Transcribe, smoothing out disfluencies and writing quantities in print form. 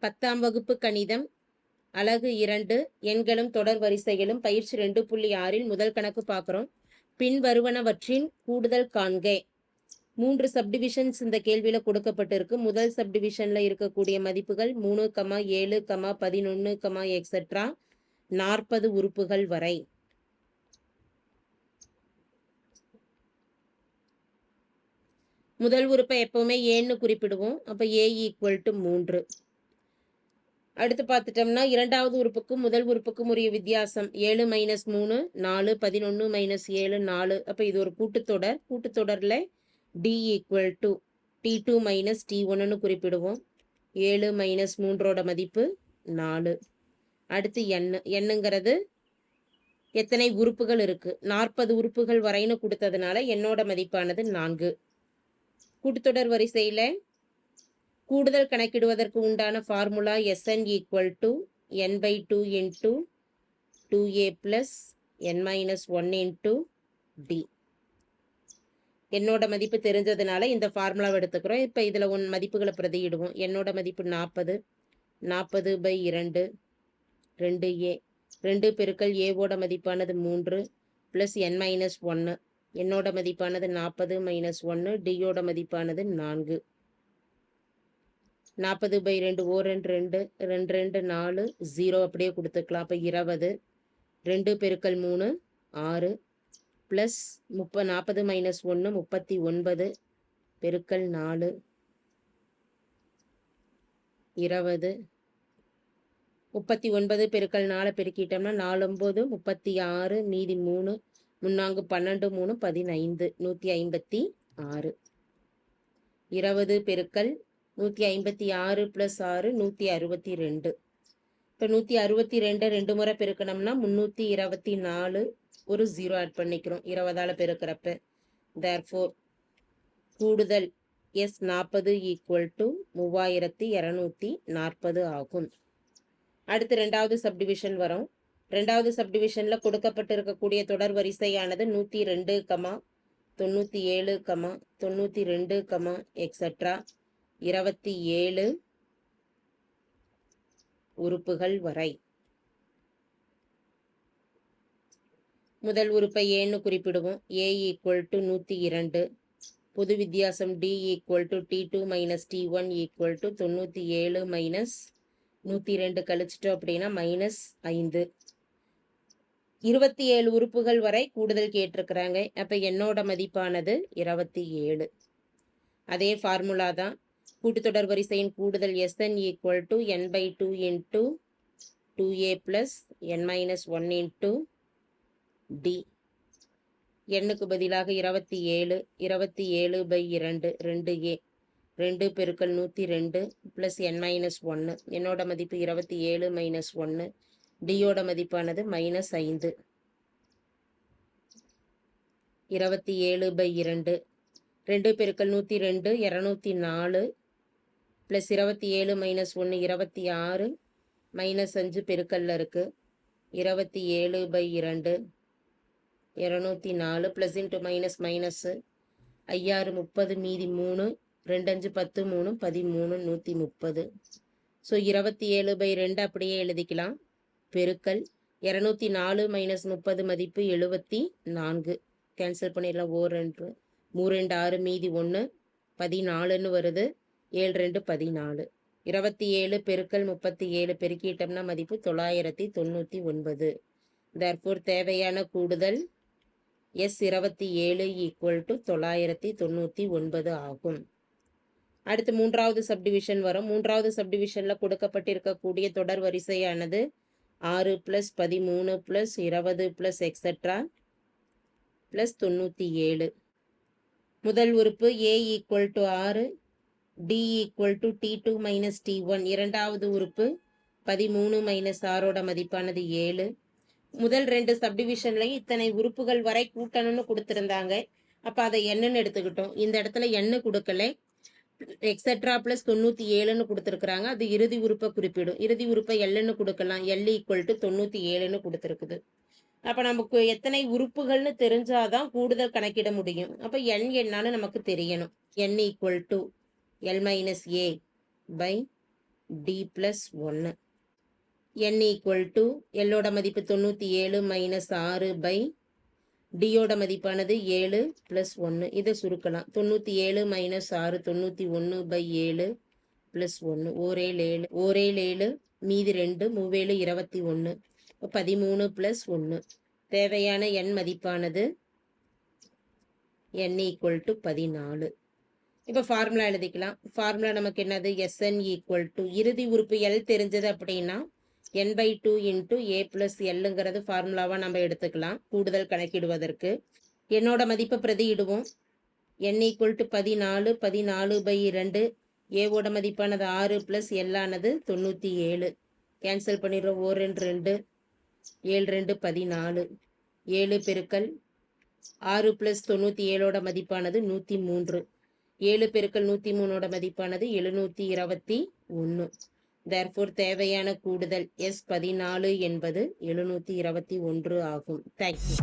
10ஆம் வகுப்பு கணிதம் அலகு 2 எண்களும் தொடர் வரிசைகளும் பயிற்சி 2.6 முதல் கணக்கு பார்க்குறோம். பின்வருவனவற்றின் கூடுதல் காண்க. 3 சப்டிவிஷன்ஸ் இந்த கேள்வியில கொடுக்கப்பட்டிருக்கு. முதல் சப்டிவிஷன்ல இருக்கக்கூடிய மதிப்புகள் 3, 7, 11, எக்ஸெட்ரா 40 உறுப்புகள் வரை. முதல் உறுப்பை எப்பவுமே ஏன்னு குறிப்பிடுவோம். அப்ப ஏ ஈக்குவல் டு 3. அடுத்து பார்த்துட்டோம்னா இரண்டாவது உறுப்புக்கும் முதல் உறுப்புக்கும் உரிய வித்தியாசம் 7 - 3 4, 11 - 7 4. அப்போ இது ஒரு கூட்டுத்தொடர். கூட்டுத்தொடரில் டி ஈக்குவல் டு T2 - T1ன்னு குறிப்பிடுவோம். 7 - 3ஓட மதிப்பு 4. அடுத்து எண்ணுங்கிறது எத்தனை உறுப்புகள் இருக்கு, 40 உறுப்புகள் வரைன்னு கொடுத்ததுனால என்னோட மதிப்பானது 4. கூட்டுத்தொடர் வரிசையில் கூடுதல் கணக்கிடுவதற்கு உண்டான formula Sn equal to n/2 into 2a + n - 1 into d. என்னோட மதிப்பு தெரிஞ்சதுனால இந்த ஃபார்முலாவை எடுத்துக்கிறோம். இப்போ இதில் மதிப்புகளை பிரதியிடுவோம். என்னோட மதிப்பு 40, 40/2 2a, 2 பெருக்கல் ஏவோட மதிப்பானது 3 + n - 1. என்னோட மதிப்பானது 40 - 1, டியோட மதிப்பானது 4. 40/2 ஓ 2 2 2 2 4 0 அப்படியே கொடுத்துக்கலாம். அப்போ 20, 2 பெருக்கல் 3 6 ப்ளஸ் 40 - 1 39 பெருக்கல் 4 20, 39 பெருக்கல் 4 பெருக்கிட்டோம்னா 4 9 36 மீதி 3 முன்னாங்கு 12 3 15 156. 20 பெருக்கல் 156 + 6 162. இப்போ 162 2 முறை பெருக்கணும்னா 324. ஒரு 0 ஆட் பண்ணிக்கிறோம் 20ஆல் பெருக்கிறப்ப. தேர்ஃபோர் கூடுதல் S40 ஈக்குவல் டு 3240 ஆகும். அடுத்து ரெண்டாவது சப்டிவிஷன் வரும். ரெண்டாவது சப்டிவிஷனில் கொடுக்கப்பட்டிருக்கக்கூடிய தொடர் வரிசையானது 102, 97, 92, எக்ஸெட்ரா 27 உறுப்புகள் வரை. முதல் உறுப்பை ஏன்னு குறிப்பிடுவோம். A equal to 102. பொது வித்தியாசம் d equal to T2 - T1 equal to 97 - 102 கழிச்சிட்டோம் அப்படின்னா -5. 27 உறுப்புகள் வரை கூடுதல் கேட்டிருக்கிறாங்க. அப்போ என்னோட மதிப்பானது 27. அதே ஃபார்முலா தான். கூட்டுத்தொடர் வரிசையின் கூடுதல் Sn equal to n/2 into 2a + n - 1 into d. எண்ணுக்கு பதிலாக 27, 27/2 2a, 2 பெருக்கல் 102 + n - 1. என்னோட மதிப்பு 27 - 1, டியோட மதிப்பானது -5. 27/2 2 பெருக்கல் 102 204 + 27 - 1 26 -5 பெருக்கல்ல இருக்கு. 27/2 204 ப்ளஸ் இன்ட்டு மைனஸ் மைனஸ் 5 30 மீதி 3 2 5 10 3 13 130. ஸோ 27/2 அப்படியே எழுதிக்கலாம். பெருக்கல் 204 - 30 மதிப்பு 74. கேன்சல் பண்ணிடலாம். 2 3 2 6 மீதி 1 14ன்னு வருது. 7 2 14. 27 பெருக்கல் 37 பெருக்கிட்டோம்னா மதிப்பு 999. தர்ஃபோர் தேவையான கூடுதல் S27 ஈக்குவல் டு 999 ஆகும். அடுத்து மூன்றாவது சப்டிவிஷன் வரும். மூன்றாவது சப்டிவிஷனில் கொடுக்கப்பட்டிருக்கக்கூடிய தொடர் வரிசையானது 6 + 13 + 20 + எக்ஸெட்ரா + 97. முதல் உறுப்பு A equal to 6, D equal to T2 - T1. இரண்டாவது உறுப்பு 13 - 6ஓட மதிப்பானது 7. முதல் 2 சப்டிவிஷன்லையும் இத்தனை உறுப்புகள் வரை கூட்டணும்னு கொடுத்துருந்தாங்க. அப்போ அதை என்னன்னு எடுத்துக்கிட்டோம். இந்த இடத்துல என்ன கொடுக்கல, எக்ஸெட்ரா + 97ன்னு கொடுத்துருக்குறாங்க. அது இறுதி உறுப்பை குறிப்பிடும். இறுதி உறுப்பை எல்லுன்னு கொடுக்கலாம். L ஈக்குவல் டு 97ன்னு கொடுத்துருக்குது. அப்போ நமக்கு எத்தனை உறுப்புகள்னு தெரிஞ்சாதான் கூடுதல் கணக்கிட முடியும். அப்போ n என்னன்னு நமக்கு தெரியணும். n equal to L - A d plus 1. n equal to எல்லோட மதிப்பு 97 மைனஸ் 6 பை டியோட மதிப்பானது 7 ப்ளஸ் 1. இதை சுருக்கலாம். 97 மைனஸ் 6 91 பை 7 ப்ளஸ் 1. ஓரேழு 7 ஓரேழு 7 மீதி 2 மூவேழு 21. 13 ப்ளஸ் 1. தேவையான n மதிப்பானது n ஈக்குவல் டு 14. இப்போ ஃபார்முலா எழுதிக்கலாம். ஃபார்முலா நமக்கு என்னது? Sn ஈக்குவல் டு இறுதி உறுப்பு L தெரிஞ்சது அப்படின்னா n/2 இன்ட்டு a ப்ளஸ் எல்லுங்கிறது ஃபார்முலாவாக நம்ம எடுத்துக்கலாம் கூடுதல் கணக்கிடுவதற்கு. என்னோட மதிப்பை பிரதியிடுவோம். n equal to 14 14/2. ஏவோட மதிப்பானது 6 ப்ளஸ் எல்லானது 97. கேன்சல் பண்ணிடுறோம். 1 2 7 2 14. 7 பெருக்கல் 6 ப்ளஸ் 97ஓட மதிப்பானது 103. 7 பெருக்கல் 103ஓட மதிப்பானது 721. தேர்ஃபோர் தேவையான கூடுதல் S14 என்பது 721 ஆகும். தேங்க்யூ.